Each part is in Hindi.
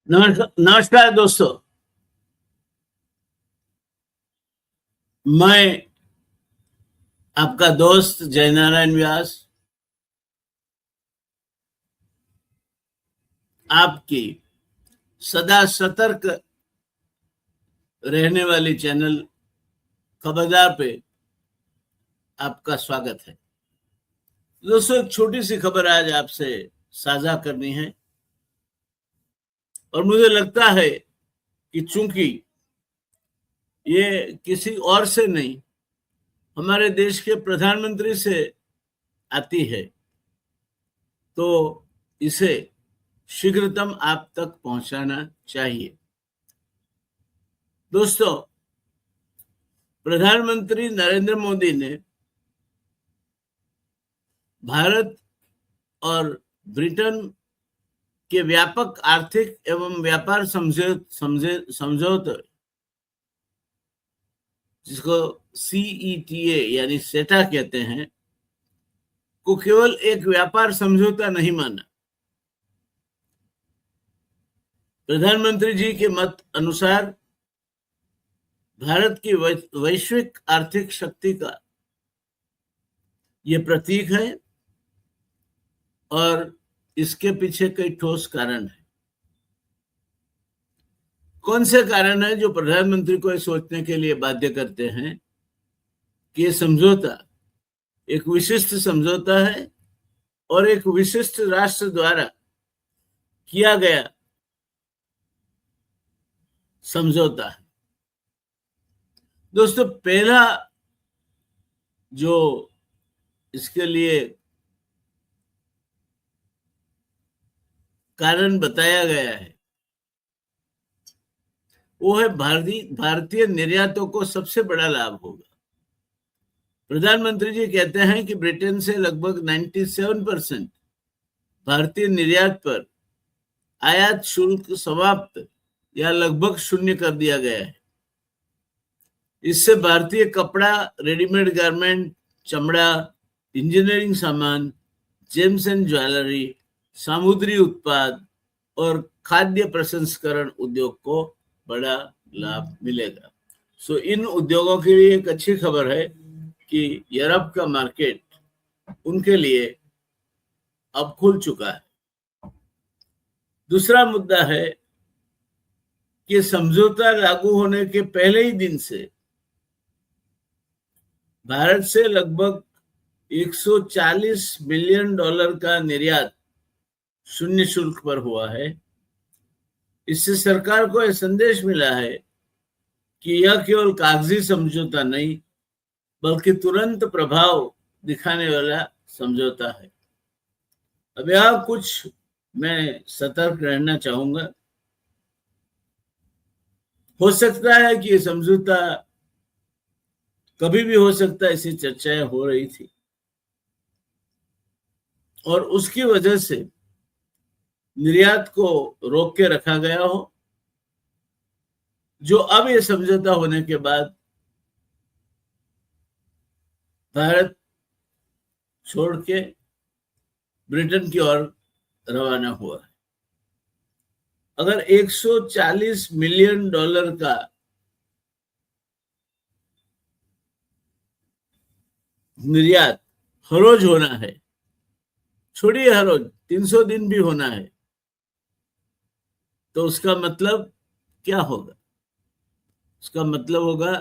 नमस्कार दोस्तों। मैं आपका दोस्त जयनारायण व्यास आपकी सदा सतर्क रहने वाली चैनल खबरदार पे आपका स्वागत है। दोस्तों, एक छोटी सी खबर आज आपसे साझा करनी है और मुझे लगता है कि चूंकि ये किसी और से नहीं, हमारे देश के प्रधानमंत्री से आती है, तो इसे शीघ्रतम आप तक पहुंचाना चाहिए। दोस्तों, प्रधानमंत्री नरेंद्र मोदी ने भारत और ब्रिटेन के व्यापक आर्थिक एवं व्यापार समझौते जिसको CETA यानी सेटा कहते हैं, को केवल एक व्यापार समझौता नहीं माना। प्रधानमंत्री जी के मत अनुसार भारत की वैश्विक आर्थिक शक्ति का ये प्रतीक है और इसके पीछे कई ठोस कारण है। कौन से कारण है जो प्रधानमंत्री को सोचने के लिए बाध्य करते हैं कि ये समझौता एक विशिष्ट समझौता है और एक विशिष्ट राष्ट्र द्वारा किया गया समझौता है। दोस्तों, पहला जो इसके लिए कारण बताया गया है वो है भारतीय निर्यातों को सबसे बड़ा लाभ होगा। प्रधानमंत्री जी कहते हैं कि ब्रिटेन से लगभग 97% भारतीय निर्यात पर आयात शुल्क समाप्त या लगभग शून्य कर दिया गया है। इससे भारतीय कपड़ा, रेडीमेड गारमेंट, चमड़ा, इंजीनियरिंग सामान, जेम्स एंड ज्वेलरी, समुद्री उत्पाद और खाद्य प्रसंस्करण उद्योग को बड़ा लाभ मिलेगा। इन उद्योगों के लिए एक अच्छी खबर है कि यूरोप का मार्केट उनके लिए अब खुल चुका है। दूसरा मुद्दा है कि समझौता लागू होने के पहले ही दिन से भारत से लगभग $140 बिलियन का निर्यात शून्य शुल्क पर हुआ है। इससे सरकार को यह संदेश मिला है कि यह केवल कागजी समझौता नहीं बल्कि तुरंत प्रभाव दिखाने वाला समझौता है। अब यहाँ कुछ मैं सतर्क रहना चाहूंगा। हो सकता है कि यह समझौता कभी भी हो सकता है, ऐसी चर्चाएं हो रही थी और उसकी वजह से निर्यात को रोक के रखा गया हो, जो अब ये समझौता होने के बाद भारत छोड़ के ब्रिटेन की ओर रवाना हुआ है। अगर $140 मिलियन का निर्यात हर रोज होना है, छोड़िए हर रोज, 300 दिन भी होना है, तो उसका मतलब क्या होगा? उसका मतलब होगा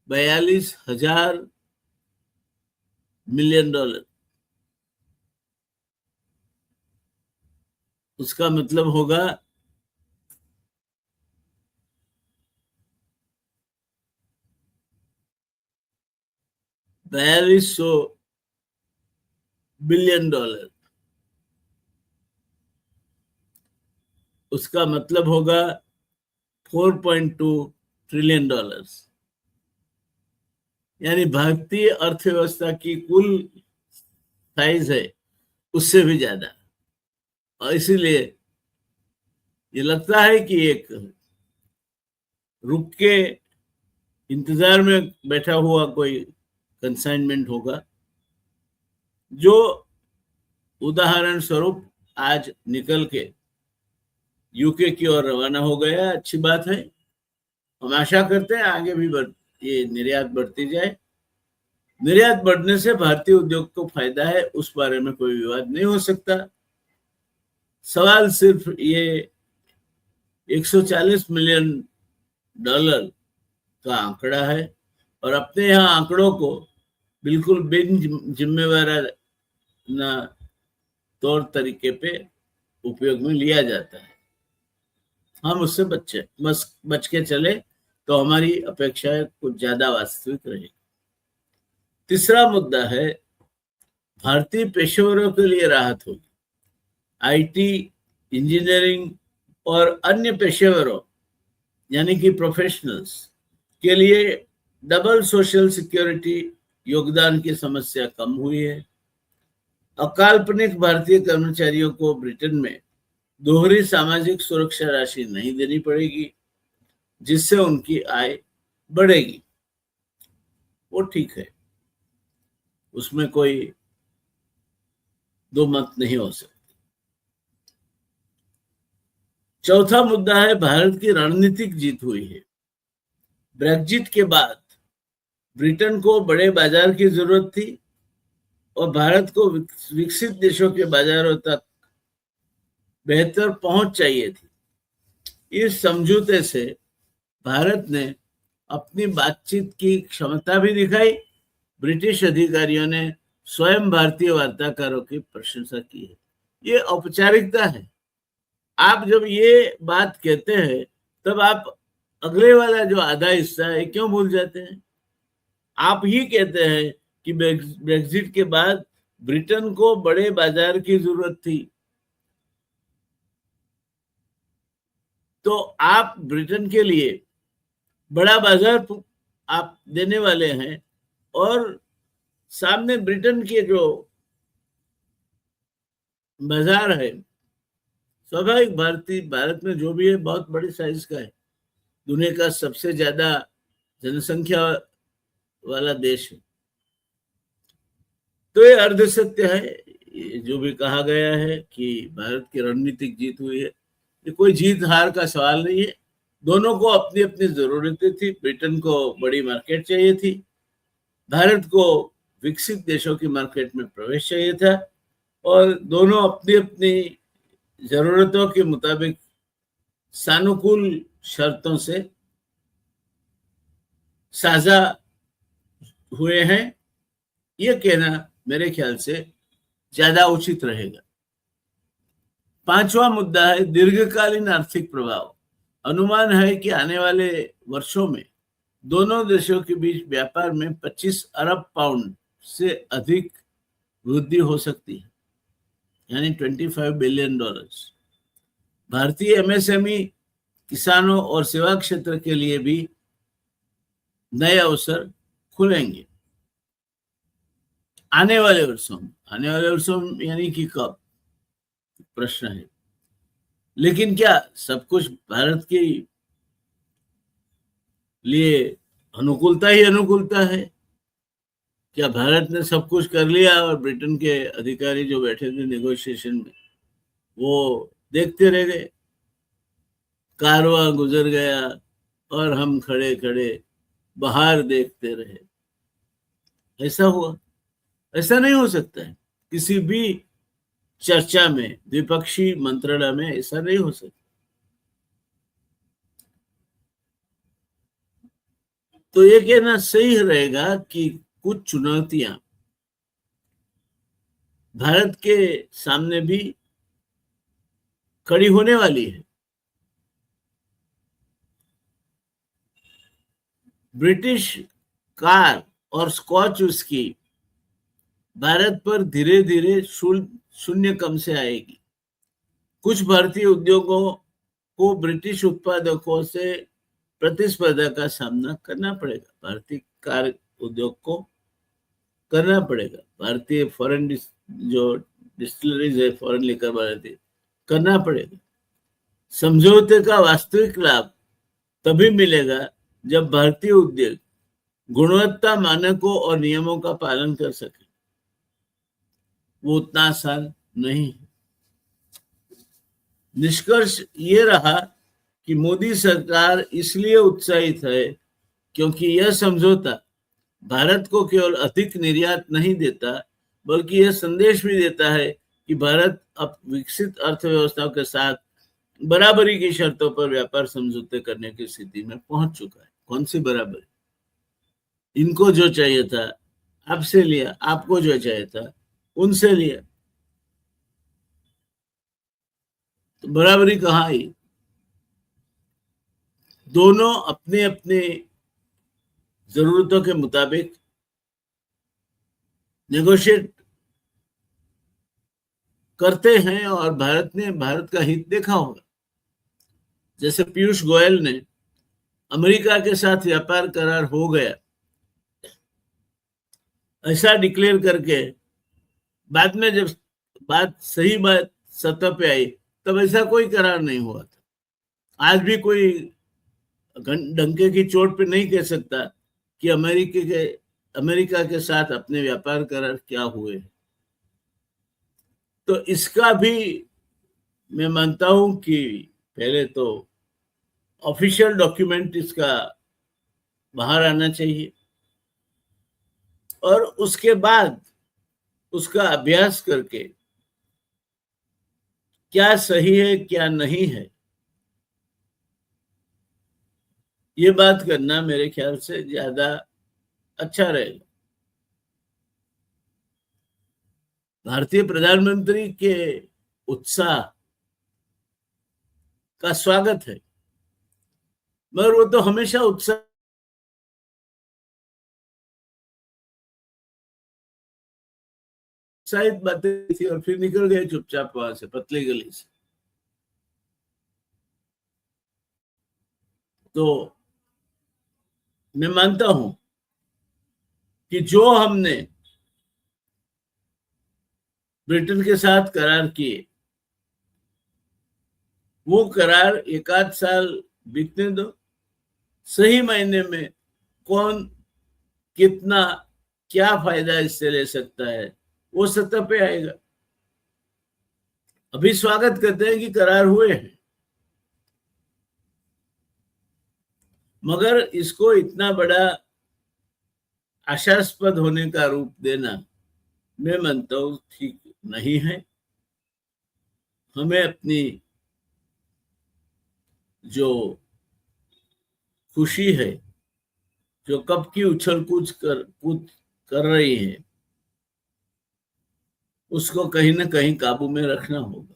$42,000 मिलियन। उसका मतलब होगा $4200 बिलियन। उसका मतलब होगा $4.2 ट्रिलियन। यानी भारतीय अर्थव्यवस्था की कुल साइज है उससे भी ज्यादा। और इसीलिए ये लगता है कि एक रुक के इंतजार में बैठा हुआ कोई कंसाइनमेंट होगा, जो उदाहरण स्वरूप आज निकल के यूके की ओर रवाना हो गया। अच्छी बात है। हम आशा करते हैं आगे भी ये निर्यात बढ़ती जाए। निर्यात बढ़ने से भारतीय उद्योग को फायदा है, उस बारे में कोई विवाद नहीं हो सकता। सवाल सिर्फ ये 140 मिलियन डॉलर का आंकड़ा है, और अपने यहाँ आंकड़ों को बिल्कुल बिन जिम्मेवाराना तौर तरीके पे उपयोग में लिया जाता है। हम उससे बच के चले तो हमारी अपेक्षाएं कुछ ज्यादा वास्तविक रहेगी। तीसरा मुद्दा है भारतीय पेशेवरों के लिए राहत होगी। आईटी, इंजीनियरिंग और अन्य पेशेवरों यानी कि प्रोफेशनल्स के लिए डबल सोशल सिक्योरिटी योगदान की समस्या कम हुई है। अकाल्पनिक भारतीय कर्मचारियों को ब्रिटेन में दोहरी सामाजिक सुरक्षा राशि नहीं देनी पड़ेगी, जिससे उनकी आय बढ़ेगी। वो ठीक है, उसमें कोई दो मत नहीं हो सकते। चौथा मुद्दा है भारत की रणनीतिक जीत हुई है। ब्रेक्जिट के बाद ब्रिटेन को बड़े बाजार की जरूरत थी और भारत को विकसित देशों के बाजारों तक बेहतर पहुंच चाहिए थी। इस समझौते से भारत ने अपनी बातचीत की क्षमता भी दिखाई। ब्रिटिश अधिकारियों ने स्वयं भारतीय वार्ताकारों की प्रशंसा की है। ये औपचारिकता है। आप जब ये बात कहते हैं तब आप अगले वाला जो आधा हिस्सा है क्यों भूल जाते हैं? आप ही कहते हैं कि ब्रेक्जिट के बाद ब्रिटेन को बड़े बाजार की जरूरत थी, तो आप ब्रिटेन के लिए बड़ा बाजार आप देने वाले हैं, और सामने ब्रिटेन के जो बाजार है, स्वाभाविक भारत में जो भी है बहुत बड़ी साइज का है, दुनिया का सबसे ज्यादा जनसंख्या वाला देश है। तो ये अर्ध सत्य है जो भी कहा गया है कि भारत की रणनीतिक जीत हुई है। ये कोई जीत हार का सवाल नहीं है। दोनों को अपनी अपनी जरूरतें थी। ब्रिटेन को बड़ी मार्केट चाहिए थी, भारत को विकसित देशों की मार्केट में प्रवेश चाहिए था, और दोनों अपनी अपनी जरूरतों के मुताबिक सानुकूल शर्तों से साझा हुए हैं। ये कहना मेरे ख्याल से ज्यादा उचित रहेगा। पांचवा मुद्दा है दीर्घकालीन आर्थिक प्रभाव। अनुमान है कि आने वाले वर्षों में दोनों देशों के बीच व्यापार में 25 अरब पाउंड से अधिक वृद्धि हो सकती है, यानी 25 बिलियन डॉलर्स। भारतीय एमएसएमई, किसानों और सेवा क्षेत्र के लिए भी नए अवसर खुलेंगे आने वाले वर्षों में यानी कि कब, प्रश्न है। लेकिन क्या सब कुछ भारत के लिए अनुकूलता ही अनुकूलता है? क्या भारत ने सब कुछ कर लिया और ब्रिटेन के अधिकारी जो बैठे थे नेगोशिएशन में वो देखते रह गए? कारवां गुजर गया और हम खड़े खड़े बाहर देखते रहे। ऐसा हुआ? ऐसा नहीं हो सकता है। किसी भी चर्चा में, द्विपक्षीय मंत्रणा में ऐसा नहीं हो सकता। तो ये कहना सही रहेगा कि कुछ चुनौतियां भारत के सामने भी खड़ी होने वाली है। ब्रिटिश कार और स्कॉच विस्की भारत पर धीरे धीरे शून्य कम से आएगी। कुछ भारतीय उद्योगों को ब्रिटिश उत्पादकों से प्रतिस्पर्धा का सामना करना पड़ेगा। भारतीय कार उद्योग को करना पड़ेगा। भारतीय फॉरेन जो डिस्टिलरीज है, फॉरेन लेकर भारतीय, करना पड़ेगा। समझौते का वास्तविक लाभ तभी मिलेगा जब भारतीय उद्योग गुणवत्ता मानकों और नियमों का पालन कर सके। वो उतना आसान नहीं है। निष्कर्ष ये रहा कि मोदी सरकार इसलिए उत्साहित है क्योंकि यह समझौता भारत को केवल अधिक निर्यात नहीं देता, बल्कि यह संदेश भी देता है कि भारत अब विकसित अर्थव्यवस्थाओं के साथ बराबरी की शर्तों पर व्यापार समझौते करने की स्थिति में पहुंच चुका है। कौन सी बराबरी? इनको जो चाहिए था आपसे लिया, आपको जो चाहिए था उनसे लिया, तो बराबरी कहाँ आई? दोनों अपने अपने जरूरतों के मुताबिक नेगोशिएट करते हैं और भारत ने भारत का हित देखा होगा। जैसे पीयूष गोयल ने अमेरिका के साथ व्यापार करार हो गया ऐसा डिक्लेयर करके बाद में जब सही बात सतह पे आई तब ऐसा कोई करार नहीं हुआ था। आज भी कोई डंके की चोट पे नहीं कह सकता कि अमेरिका के साथ अपने व्यापार करार क्या हुए। तो इसका भी मैं मानता हूं कि पहले तो ऑफिशियल डॉक्यूमेंट इसका बाहर आना चाहिए और उसके बाद उसका अभ्यास करके क्या सही है क्या नहीं है ये बात करना मेरे ख्याल से ज्यादा अच्छा रहेगा। भारतीय प्रधानमंत्री के उत्साह का स्वागत है, मगर वो तो हमेशा उत्साहित बातें थी और फिर निकल गए चुपचाप वहां से पतली गली से। तो मैं मानता हूं कि जो हमने ब्रिटेन के साथ करार किए वो करार एक आध साल बीतने दो, सही मायने में कौन कितना क्या फायदा इससे ले सकता है वो सतह पे आएगा। अभी स्वागत करते हैं कि करार हुए हैं, मगर इसको इतना बड़ा आशास्पद होने का रूप देना मैं मानता हूं ठीक नहीं है। हमें अपनी जो खुशी है, जो कब की उछल कूद कर रही है, उसको कहीं ना कहीं काबू में रखना होगा।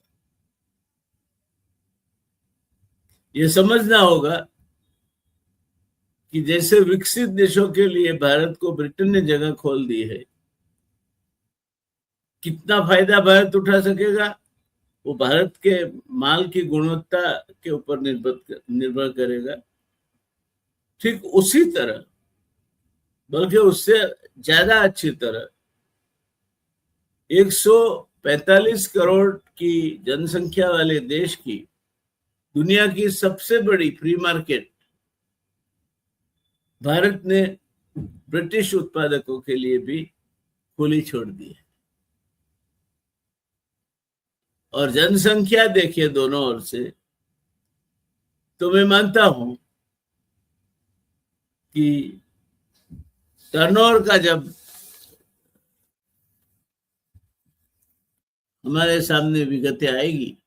ये समझना होगा कि जैसे विकसित देशों के लिए भारत को ब्रिटेन ने जगह खोल दी है, कितना फायदा भारत उठा सकेगा वो भारत के माल की गुणवत्ता के ऊपर निर्भर करेगा। ठीक उसी तरह बल्कि उससे ज्यादा अच्छी तरह 145 करोड़ की जनसंख्या वाले देश की दुनिया की सबसे बड़ी फ्री मार्केट भारत ने ब्रिटिश उत्पादकों के लिए भी खुली छोड़ दी है। और जनसंख्या देखिए दोनों ओर से, तो मैं मानता हूं कि टर्नओवर का जब हमारे सामने विगतें आएगी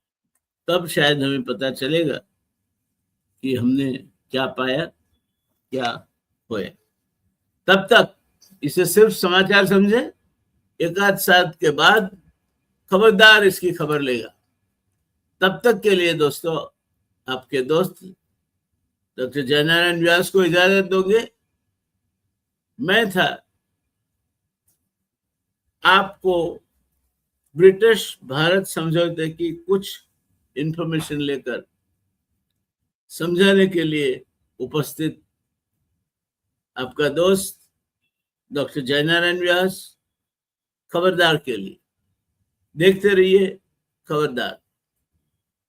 तब शायद हमें पता चलेगा कि हमने क्या पाया क्या होया। तब तक इसे सिर्फ समाचार समझे, एक आध साल के बाद खबरदार इसकी खबर लेगा। तब तक के लिए दोस्तों आपके दोस्त डॉक्टर जयनारायण व्यास को इजाजत दोगे। मैं था आपको ब्रिटिश भारत समझौते की कुछ इंफॉर्मेशन लेकर समझाने के लिए उपस्थित आपका दोस्त डॉक्टर जयनारायण व्यास, खबरदार के लिए। देखते रहिए खबरदार।